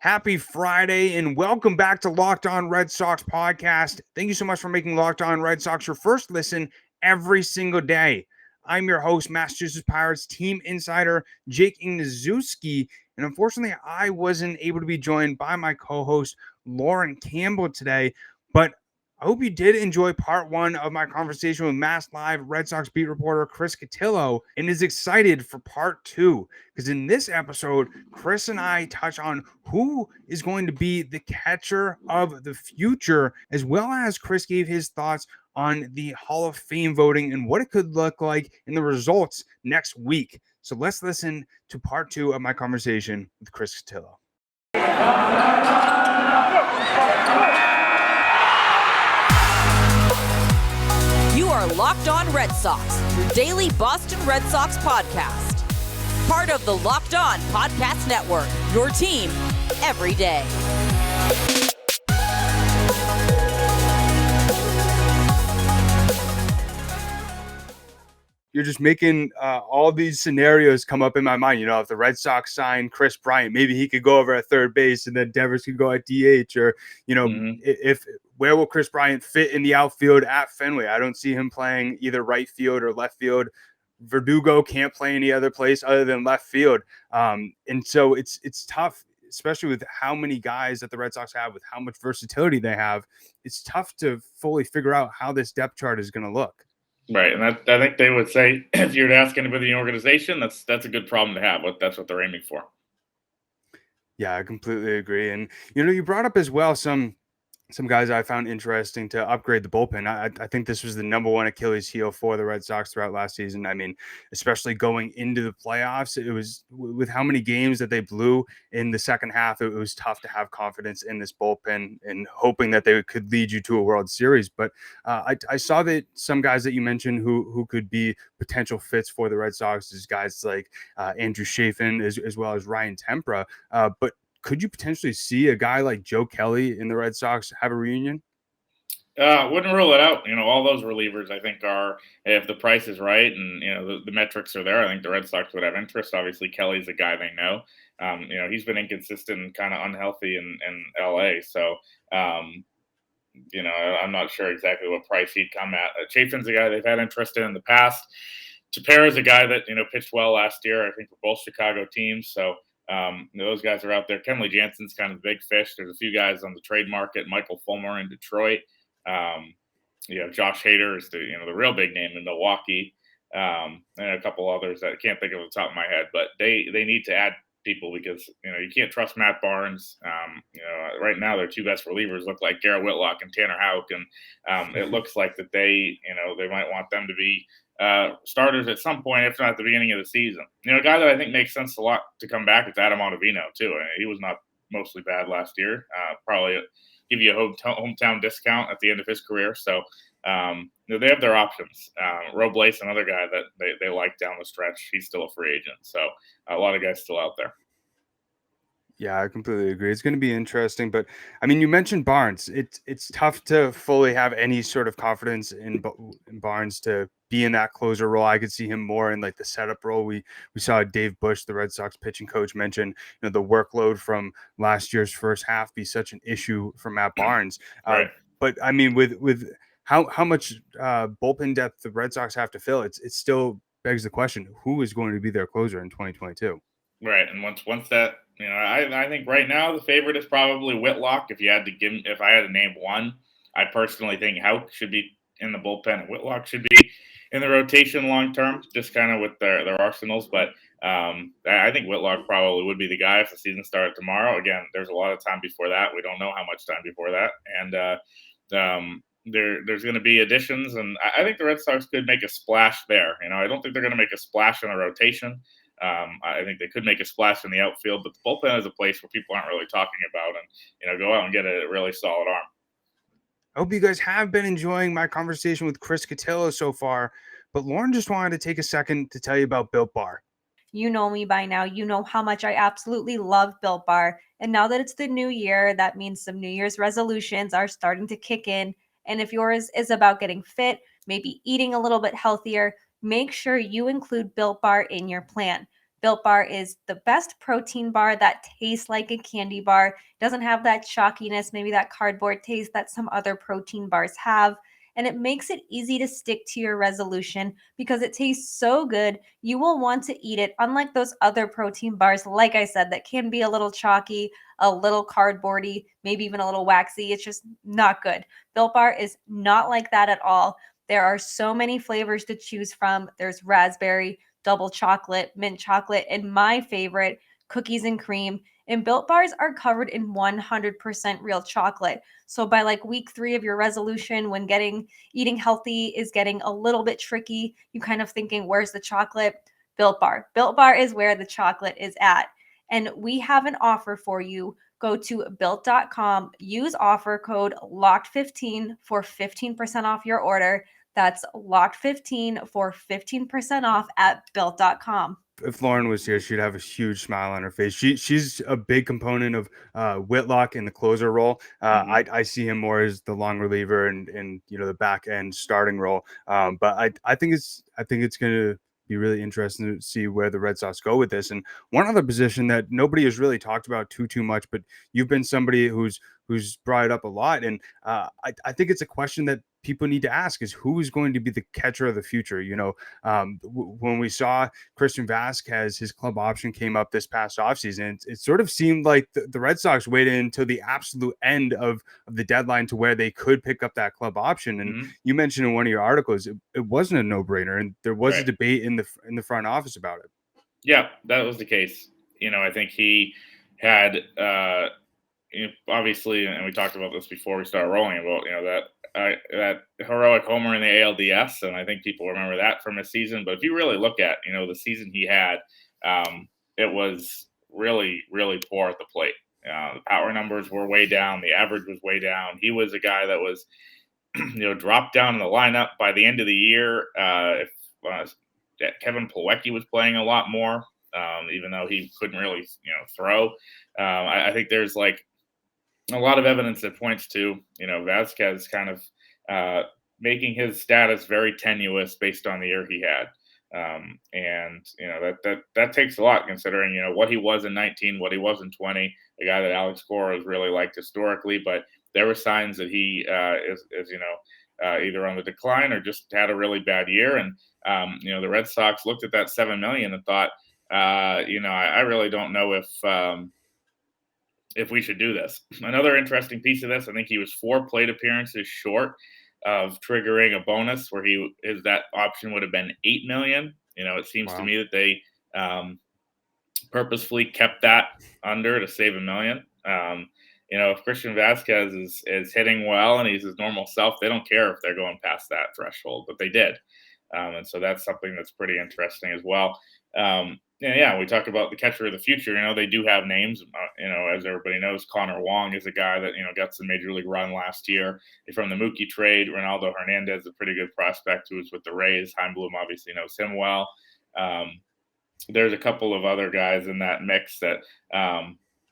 Happy Friday and welcome back to Locked On Red Sox podcast. Thank you so much for making Locked On Red Sox your first listen every single day. I'm your host, Massachusetts Pirates team insider Jake Ignazuski, and unfortunately, I wasn't able to be joined by my co-host Lauren Campbell today, but I hope you did enjoy part one of my conversation with Mass Live Red Sox beat reporter Chris Cotillo and is excited for part two. Because in this episode, Chris and I touch on who is going to be the catcher of the future, as well as Chris gave his thoughts on the Hall of Fame voting and what it could look like in the results next week. So let's listen to part two of my conversation with Chris Cotillo. You are Locked On Red Sox, your daily Boston Red Sox podcast. Part of the Locked On Podcast Network, your team every day. You're just making all these scenarios come up in my mind. You know, if the Red Sox sign Chris Bryant, maybe he could go over at third base and then Devers could go at DH, or, you know, if where will Chris Bryant fit in the outfield at Fenway? I don't see him playing either right field or left field. Verdugo can't play any other place other than left field. And so it's tough, especially with how many guys that the Red Sox have, with how much versatility they have. It's tough to fully figure out how this depth chart is going to look. Right, and I think they would say, if you were to ask anybody in the organization, that's a good problem to have. That's what they're aiming for. Yeah, I completely agree. And, you know, you brought up as well some guys I found interesting to upgrade the bullpen. I think this was the number one Achilles heel for the Red Sox throughout last season. I mean, especially going into the playoffs, it was with how many games that they blew in the second half. It was tough to have confidence in this bullpen and hoping that they could lead you to a World Series. But I saw that some guys that you mentioned who could be potential fits for the Red Sox is guys like Andrew Chafin as well as Ryan Tempra. But could you potentially see a guy like Joe Kelly in the Red Sox have a reunion? Wouldn't rule it out. You know, all those relievers, I think, are, if the price is right and, you know, the metrics are there, I think the Red Sox would have interest. Obviously, Kelly's a guy they know. You know, he's been inconsistent and kind of unhealthy in LA. So, you know, I'm not sure exactly what price he'd come at. Chafin's a guy they've had interest in the past. Tepera's a guy that, you know, pitched well last year, I think, for both Chicago teams. So, those guys are out there. Kenley Jansen's kind of the big fish. There's a few guys on the trade market. Michael Fulmer in Detroit. You have Josh Hader is the real big name in Milwaukee, and a couple others that I can't think of off the top of my head. But they need to add people because, you know, you can't trust Matt Barnes. You know, right now their two best relievers look like Garrett Whitlock and Tanner Houck, and it looks like that they might want them to be starters at some point, if not at the beginning of the season. You know, a guy that I think makes sense a lot to come back is Adam Ottavino too. I mean, he was not mostly bad last year. Probably give you a hometown discount at the end of his career. So you know, they have their options. Robles, another guy that they like down the stretch. He's still a free agent. So a lot of guys still out there. Yeah, I completely agree. It's going to be interesting, but I mean, you mentioned Barnes. It's tough to fully have any sort of confidence in Barnes to be in that closer role. I could see him more in like the setup role. We saw Dave Bush, the Red Sox pitching coach, mention, you know, the workload from last year's first half be such an issue for Matt Barnes. Right. But I mean, with how much bullpen depth the Red Sox have to fill, it still begs the question: who is going to be their closer in 2022? Right, and once that, you know, I think right now the favorite is probably Whitlock. If I had to name one, I personally think Houck should be in the bullpen and Whitlock should be in the rotation long term, just kind of with their arsenals. But I think Whitlock probably would be the guy if the season started tomorrow. Again, there's a lot of time before that. We don't know how much time before that, and there's going to be additions, and I think the Red Sox could make a splash there. You know, I don't think they're going to make a splash in the rotation. I think they could make a splash in the outfield, but the bullpen is a place where people aren't really talking about, and, you know, go out and get a really solid arm. I hope you guys have been enjoying my conversation with Chris Cotillo so far, but Lauren just wanted to take a second to tell you about Built Bar. You know me by now. You know how much I absolutely love Built Bar. And now that it's the new year, that means some New Year's resolutions are starting to kick in. And if yours is about getting fit, maybe eating a little bit healthier, make sure you include Built Bar in your plan. Built Bar is the best protein bar that tastes like a candy bar. Doesn't have that chalkiness, maybe that cardboard taste that some other protein bars have. And it makes it easy to stick to your resolution because it tastes so good. You will want to eat it, unlike those other protein bars, like I said, that can be a little chalky, a little cardboardy, maybe even a little waxy. It's just not good. Built Bar is not like that at all. There are so many flavors to choose from. There's raspberry, double chocolate, mint chocolate, and my favorite, cookies and cream. And Built Bars are covered in 100% real chocolate. So by like week 3 of your resolution, when eating healthy is getting a little bit tricky, you kind of thinking, where's the chocolate? Built Bar. Built Bar is where the chocolate is at. And we have an offer for you. Go to built.com, use offer code LOCKED15 for 15% off your order. That's LOCKED15 for 15% off at built.com. If Lauren was here, she'd have a huge smile on her face. She's a big component of Whitlock in the closer role. I see him more as the long reliever and the back end starting role. But I think it's going to be really interesting to see where the Red Sox go with this. And one other position that nobody has really talked about too much, but you've been somebody who's brought it up a lot, and I think it's a question that people need to ask is who is going to be the catcher of the future. When we saw Christian Vazquez, his club option came up this past offseason, it sort of seemed like the Red Sox waited until the absolute end of the deadline to where they could pick up that club option. And you mentioned in one of your articles, it wasn't a no-brainer, and there was a debate in the front office about it. Yeah, that was the case. I think he had obviously, and we talked about this before we started rolling, about that heroic homer in the ALDS, and I think people remember that from his season. But if you really look at the season he had, it was really, really poor at the plate. The power numbers were way down. The average was way down. He was a guy that was dropped down in the lineup by the end of the year. If Kevin Plawecki was playing a lot more, even though he couldn't really throw. I think there's like a lot of evidence that points to Vazquez kind of making his status very tenuous based on the year he had. And that takes a lot, considering what he was in 19, what he was in 20, the guy that Alex Cora has really liked historically. But there were signs that he is either on the decline or just had a really bad year. And the Red Sox looked at that $7 million and thought, I really don't know if we should do this. Another interesting piece of this, I think he was 4 plate appearances short of triggering a bonus where that option would have been $8 million. It seems to me that they purposefully kept that under to save $1 million. If Christian Vazquez is hitting well and he's his normal self, they don't care if they're going past that threshold, but they did. And so that's something that's pretty interesting as well. We talk about the catcher of the future. They do have names. As everybody knows, Connor Wong is a guy that got some major league run last year from the Mookie trade. Ronaldo Hernandez, a pretty good prospect who was with the Rays. Heimblum obviously knows him well. There's a couple of other guys in that mix that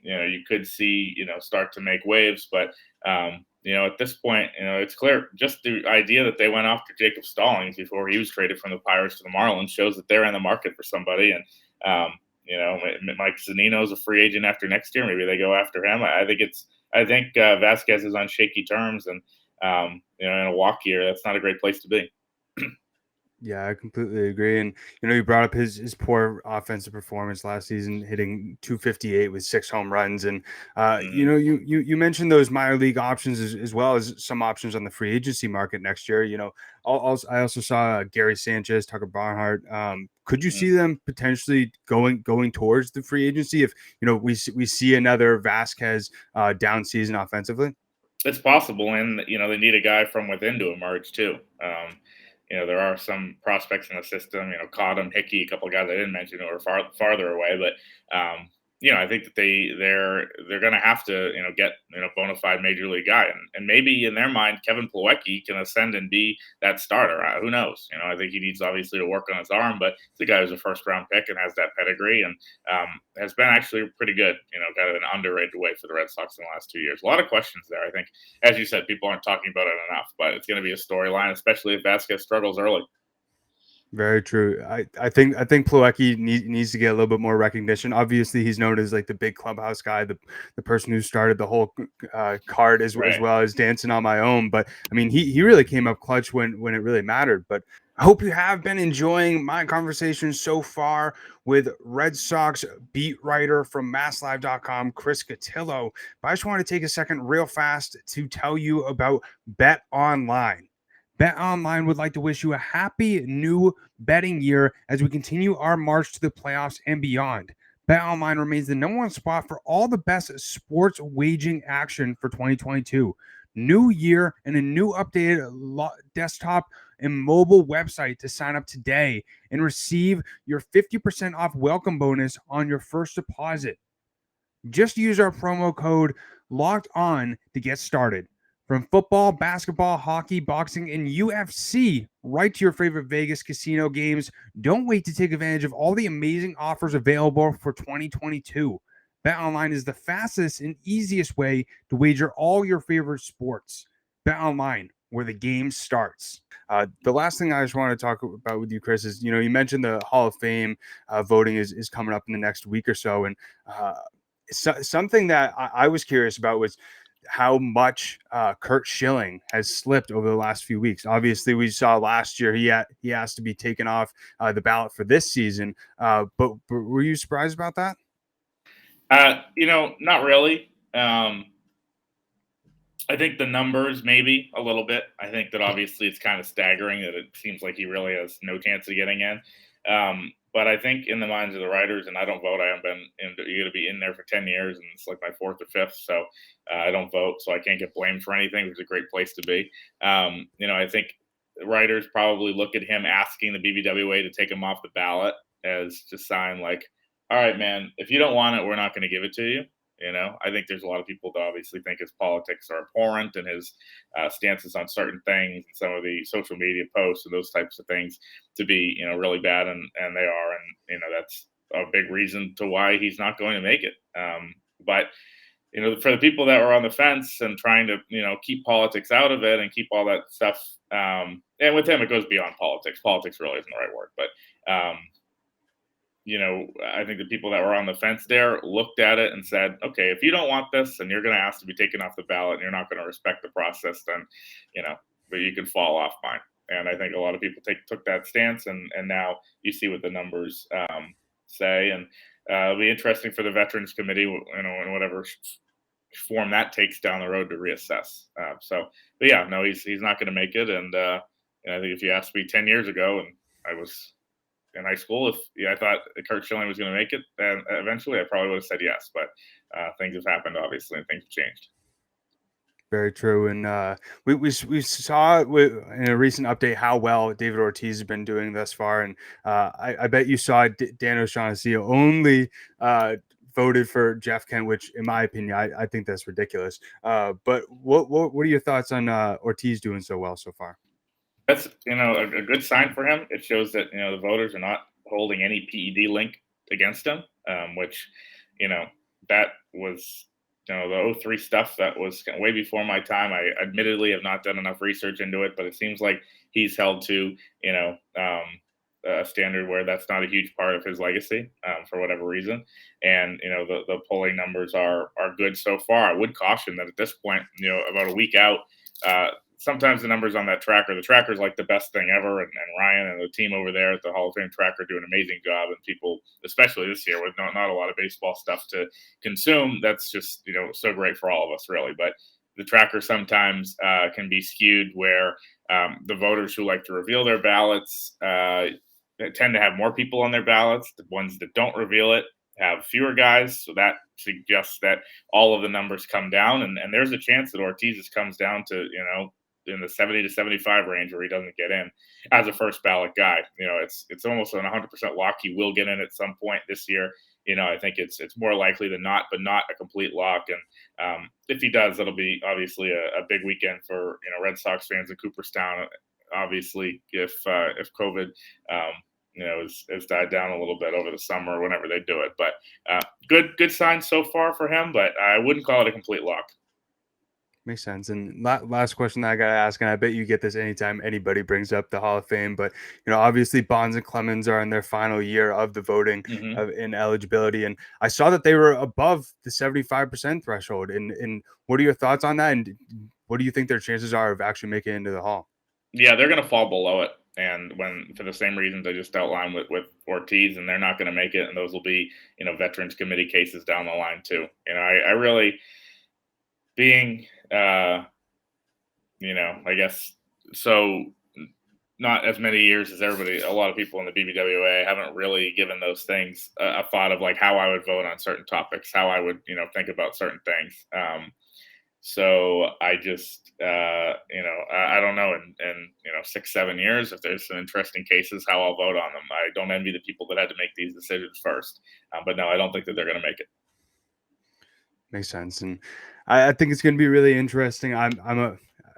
you could see start to make waves, but at this point, it's clear just the idea that they went after Jacob Stallings before he was traded from the Pirates to the Marlins shows that they're in the market for somebody. And, Mike Zunino's a free agent after next year. Maybe they go after him. I think Vazquez is on shaky terms, and, in a walk year, that's not a great place to be. Yeah, I completely agree. And, you brought up his poor offensive performance last season, hitting .258 with 6 home runs. And, you mentioned those minor league options as well as some options on the free agency market next year. I also saw Gary Sanchez, Tucker Barnhart. Could you see them potentially going towards the free agency if, we see another Vazquez down season offensively? It's possible. And, they need a guy from within to emerge too. There are some prospects in the system, Cottom, Hickey, a couple of guys I didn't mention who are farther away. But, I think that they're going to have to, get, bona fide major league guy. And maybe in their mind, Kevin Plawecki can ascend and be that starter. Who knows? I think he needs obviously to work on his arm, but he's a guy who's a first-round pick and has that pedigree and has been actually pretty good, kind of an underrated way for the Red Sox in the last 2 years. A lot of questions there. I think, as you said, people aren't talking about it enough, but it's going to be a storyline, especially if Vazquez struggles early. Very true. I think Plawecki needs to get a little bit more recognition. Obviously, he's known as like the big clubhouse guy, the person who started the whole card as Right. well as dancing on my own. But I mean, he really came up clutch when it really mattered. But I hope you have been enjoying my conversation so far with Red Sox beat writer from MassLive.com, Chris Cotillo. But I just want to take a second real fast to tell you about BetOnline. BetOnline would like to wish you a happy new betting year as we continue our march to the playoffs and beyond. BetOnline remains the number one spot for all the best sports wagering action for 2022. New year and a new updated desktop and mobile website to sign up today and receive your 50% off welcome bonus on your first deposit. Just use our promo code Locked On to get started. From football, basketball, hockey, boxing, and UFC, right to your favorite Vegas casino games, don't wait to take advantage of all the amazing offers available for 2022. BetOnline is the fastest and easiest way to wager all your favorite sports. BetOnline, where the game starts. The last thing I just want to talk about with you, Chris, is you mentioned the Hall of Fame voting is coming up in the next week or so, and something that I was curious about was how much Curt Schilling has slipped over the last few weeks. Obviously, we saw last year he has to be taken off the ballot for this season. But were you surprised about that? Not really. I think the numbers maybe a little bit. I think that obviously it's kind of staggering that it seems like he really has no chance of getting in. But I think in the minds of the writers, and I don't vote. I haven't been you're going to be in there for 10 years, and it's like my fourth or fifth. So I don't vote, so I can't get blamed for anything. It's a great place to be. I think writers probably look at him asking the BBWA to take him off the ballot as just sign like, all right, man, if you don't want it, we're not going to give it to you. I think there's a lot of people that obviously think his politics are abhorrent and his stances on certain things and some of the social media posts and those types of things to be, really bad. And they are. And, that's a big reason to why he's not going to make it. But for the people that were on the fence and trying to, keep politics out of it and keep all that stuff. And with him, it goes beyond politics. Politics really isn't the right word, but, I think the people that were on the fence there looked at it and said, okay, if you don't want this and you're going to ask to be taken off the ballot and you're not going to respect the process, then, but you can fall off mine. And I think a lot of people took that stance, and now you see what the numbers say. And it'll be interesting for the Veterans Committee, in whatever form that takes down the road to reassess. But yeah, no, he's not going to make it. And I think if you asked me 10 years ago, and I was in high school, I thought Curt Schilling was going to make it, and eventually I probably would have said yes. But things have happened, obviously, and things have changed. Very true. And we saw in a recent update how well David Ortiz has been doing thus far. And I bet you saw Dan O'Shaughnessy only voted for Jeff Kent, which in my opinion, I think that's ridiculous. But what are your thoughts on Ortiz doing so well so far? That's a good sign for him. It shows that the voters are not holding any PED link against him, which that was the 03 stuff that was way before my time. I admittedly have not done enough research into it, but it seems like he's held to a standard where that's not a huge part of his legacy for whatever reason. And the polling numbers are good so far. I would caution that at this point, about a week out. Sometimes the numbers on that tracker, the tracker is like the best thing ever. And Ryan and the team over there at the Hall of Fame tracker do an amazing job. And people, especially this year with not a lot of baseball stuff to consume, that's just, so great for all of us, really. But the tracker sometimes can be skewed where the voters who like to reveal their ballots tend to have more people on their ballots. The ones that don't reveal it have fewer guys. So that suggests that all of the numbers come down. And there's a chance that Ortiz comes down to, in the 70 to 75 range where he doesn't get in as a first ballot guy. It's almost an 100% lock. He will get in at some point this year. I think it's more likely than not, but not a complete lock. And if he does, it'll be obviously a big weekend for, Red Sox fans in Cooperstown. Obviously, if COVID, has died down a little bit over the summer, whenever they do it. But good signs so far for him, but I wouldn't call it a complete lock. Makes sense. And last question that I got to ask, and I bet you get this anytime anybody brings up the Hall of Fame, but obviously Bonds and Clemens are in their final year of the voting in eligibility, and I saw that they were above the 75% threshold. And what are your thoughts on that? And what do you think their chances are of actually making it into the Hall? Yeah, they're going to fall below it, and for the same reasons I just outlined with Ortiz, and they're not going to make it, and those will be Veterans Committee cases down the line too. I really being I guess so. Not as many years as a lot of people in the BBWA haven't really given those things a thought of like how I would vote on certain topics, how I would, think about certain things. So I just, I don't know in 6-7 years, if there's some interesting cases, how I'll vote on them. I don't envy the people that had to make these decisions first, but no, I don't think that they're going to make it. Makes sense. And I think it's going to be really interesting.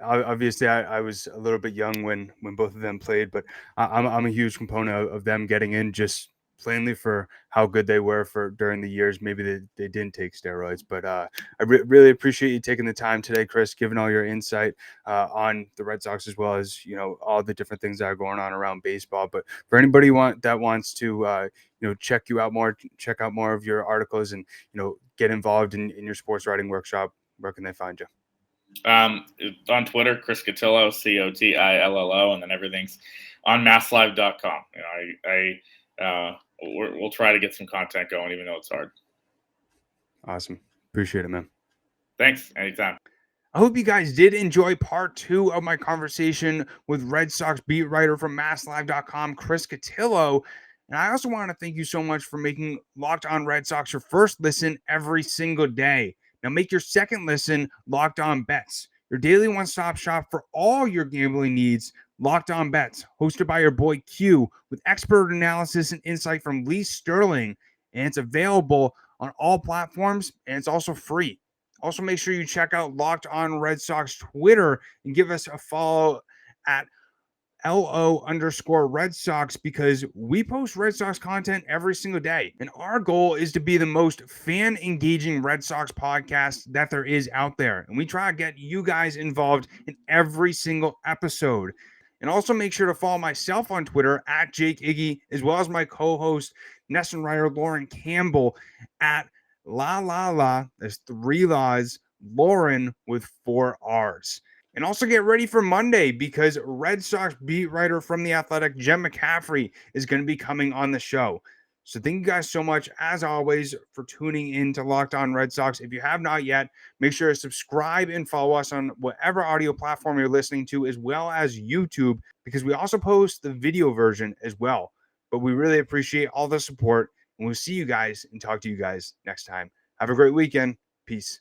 Obviously I was a little bit young when both of them played, but I'm a huge component of them getting in, just plainly for how good they were during the years. Maybe they didn't take steroids, but I really appreciate you taking the time today, Chris, giving all your insight on the Red Sox, as well as all the different things that are going on around baseball. But for anybody that wants to check you out more, check out more of your articles, and get involved in your sports writing workshop, where can they find you? On Twitter, Chris Cotillo, Cotillo, and then everything's on masslive.com. We'll try to get some content going, even though it's hard. Awesome. Appreciate it, man. Thanks. Anytime. I hope you guys did enjoy part 2 of my conversation with Red Sox beat writer from masslive.com, Chris Cotillo. And I also want to thank you so much for making Locked On Red Sox your first listen every single day. Now make your second listen Locked On Bets, your daily one-stop shop for all your gambling needs. Locked On Bets, hosted by your boy Q, with expert analysis and insight from Lee Sterling. And it's available on all platforms, and it's also free. Also, make sure you check out Locked On Red Sox Twitter and give us a follow at LO_Red Sox, because we post Red Sox content every single day. And our goal is to be the most fan engaging Red Sox podcast that there is out there. And we try to get you guys involved in every single episode. And also make sure to follow myself on Twitter at Jake Iggy, as well as my co-host, Nesson writer Lauren Campbell at there's 3 laws, Lauren with 4 R's. And also get ready for Monday, because Red Sox beat writer from The Athletic, Jen McCaffrey, is going to be coming on the show. So thank you guys so much, as always, for tuning in to Locked On Red Sox. If you have not yet, make sure to subscribe and follow us on whatever audio platform you're listening to, as well as YouTube, because we also post the video version as well. But we really appreciate all the support, and we'll see you guys and talk to you guys next time. Have a great weekend. Peace.